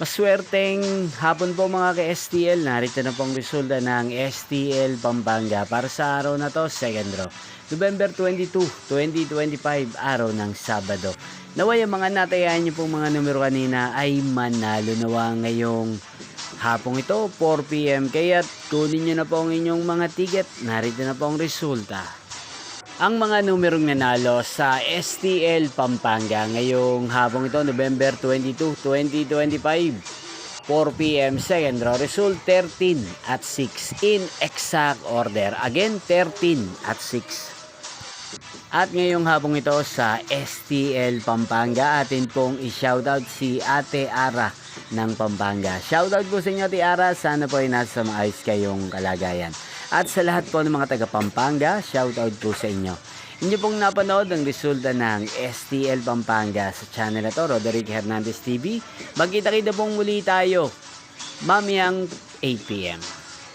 Maswerteng hapon po mga ka-STL. Narito na pong resulta ng STL Pampanga para sa araw na to, second draw. November 22, 2025, araw ng Sabado. Naway ang mga natayan niyo pong mga numero kanina ay manalo nawa ngayong hapong ito, 4 PM. Kaya kunin niyo na po ang inyong mga ticket. Narito na po ang resulta. Ang mga numerong nanalo sa STL Pampanga ngayong hapong ito, November 22, 2025, 4 PM, second draw result 13 at 6 in exact order. Again, 13 at 6. At ngayong hapong ito sa STL Pampanga, atin pong i-shoutout si Ate Ara ng Pampanga. Shoutout po sa inyo, Ate Ara. Sana po ay nasa maayos kayong kalagayan. At sa lahat po ng mga taga Pampanga, shoutout po sa inyo. Inyo pong napanood ang resulta ng STL Pampanga sa channel na to, Roderick Hernandez TV. Magkita-kita pong muli tayo mamayang 8 PM.